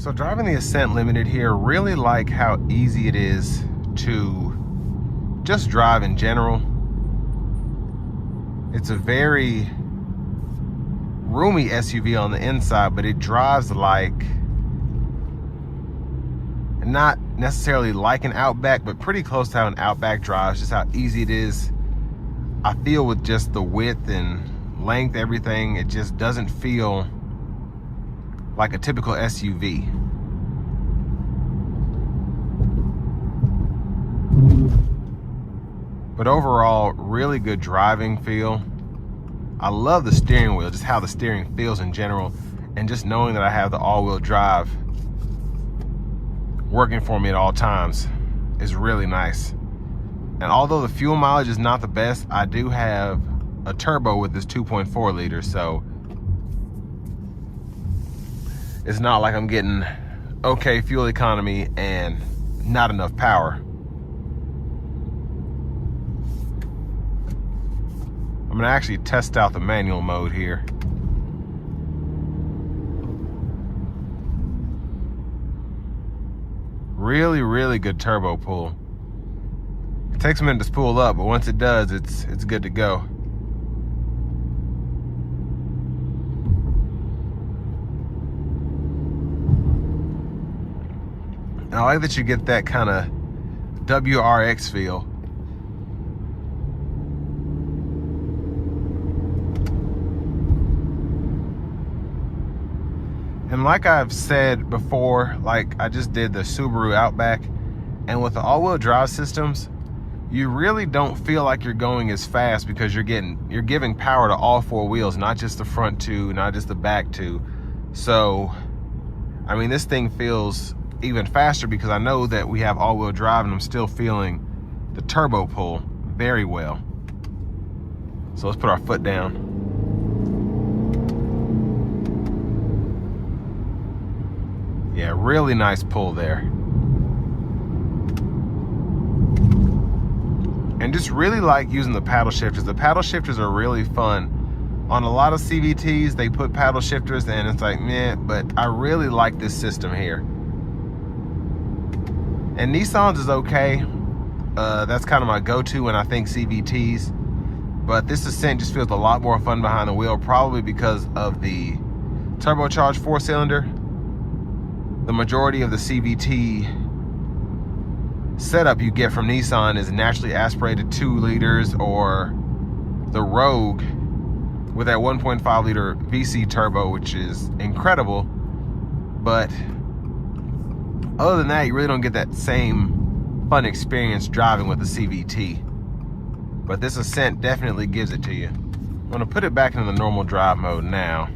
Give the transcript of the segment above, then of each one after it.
So driving the Ascent Limited here, really like how easy it is to just drive in general. It's a very roomy SUV on the inside, but it drives like, not necessarily like an Outback, but pretty close to how an Outback drives, just how easy it is. I feel with just the width and length, everything, it just doesn't feel like a typical SUV. But overall, really good driving feel. I love the steering wheel, just how the steering feels in general, and just knowing that I have the all-wheel drive working for me at all times is really nice. And although the fuel mileage is not the best, I do have a turbo with this 2.4 liter, so it's not like I'm getting okay fuel economy and not enough power. I'm gonna actually test out the manual mode here. Really, really good turbo pull. It takes a minute to spool up, but once it does, it's good to go. And I like that you get that kind of WRX feel. And like I've said before, like I just did the Subaru Outback, and with the all-wheel drive systems, you really don't feel like you're going as fast because you're giving power to all four wheels, not just the front two, not just the back two. So, I mean, this thing feels even faster because I know that we have all-wheel drive and I'm still feeling the turbo pull very well. So let's put our foot down. Yeah, really nice pull there. And just really like using the paddle shifters. The paddle shifters are really fun. On a lot of CVTs, they put paddle shifters and it's like, meh, but I really like this system here. And Nissan's is okay. That's kind of my go-to when I think CVTs. But this Ascent just feels a lot more fun behind the wheel, probably because of the turbocharged 4-cylinder. The majority of the CVT setup you get from Nissan is naturally aspirated 2 liters, or the Rogue with that 1.5 liter VC turbo, which is incredible. But other than that, you really don't get that same fun experience driving with the CVT. But this Ascent definitely gives it to you. I'm gonna put it back into the normal drive mode now.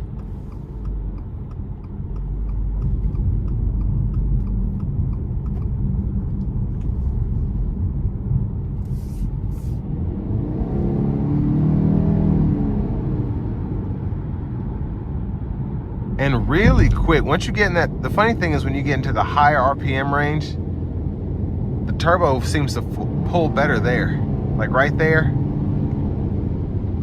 And really quick, once you get in that, the funny thing is when you get into the higher RPM range, the turbo seems to pull better there. Like right there,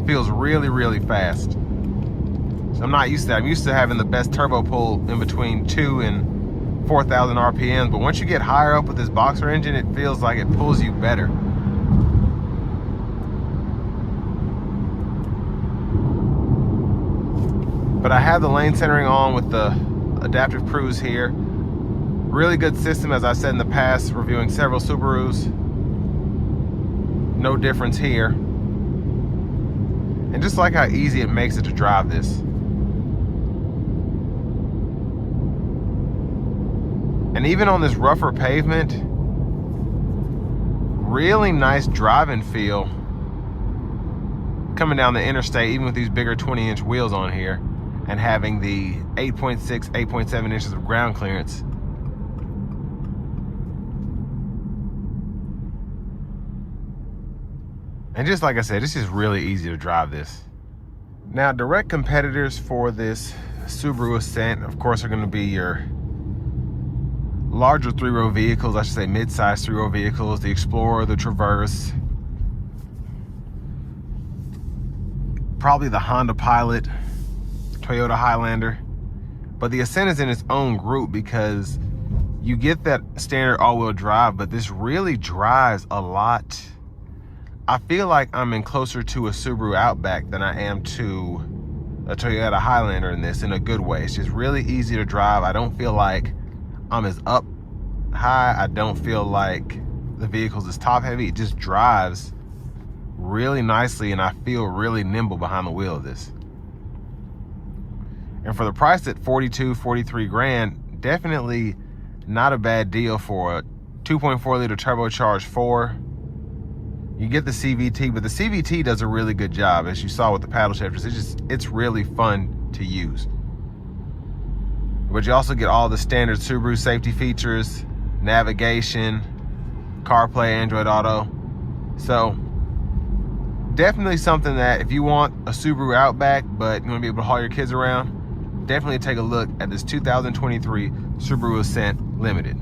feels really, really fast. So I'm not used to that. I'm used to having the best turbo pull in between 2 and 4,000 RPMs, but once you get higher up with this boxer engine, it feels like it pulls you better. But I have the lane centering on with the adaptive cruise here. Really good system, as I said in the past, reviewing several Subarus. No difference here. And just like how easy it makes it to drive this. And even on this rougher pavement, really nice driving feel coming down the interstate, even with these bigger 20-inch wheels on here, and having the 8.6, 8.7 inches of ground clearance. And just like I said, it's just really easy to drive this. Now, direct competitors for this Subaru Ascent, of course, are going to be your larger 3-row vehicles, I should say mid-size 3-row vehicles, the Explorer, the Traverse, probably the Honda Pilot, Toyota Highlander. But the Ascent is in its own group because you get that standard all-wheel drive, but this really drives a lot. I feel like I'm in closer to a Subaru Outback than I am to a Toyota Highlander in this, in a good way. It's just really easy to drive. I don't feel like I'm as up high. I don't feel like the vehicle's as top heavy. It just drives really nicely, and I feel really nimble behind the wheel of this. And for the price at 43 grand, definitely not a bad deal for a 2.4 liter turbocharged 4. You get the CVT, but the CVT does a really good job, as you saw with the paddle shifters. It's really fun to use. But you also get all the standard Subaru safety features, navigation, CarPlay, Android Auto. So definitely something that if you want a Subaru Outback, but you want to be able to haul your kids around, definitely take a look at this 2023 Subaru Ascent Limited.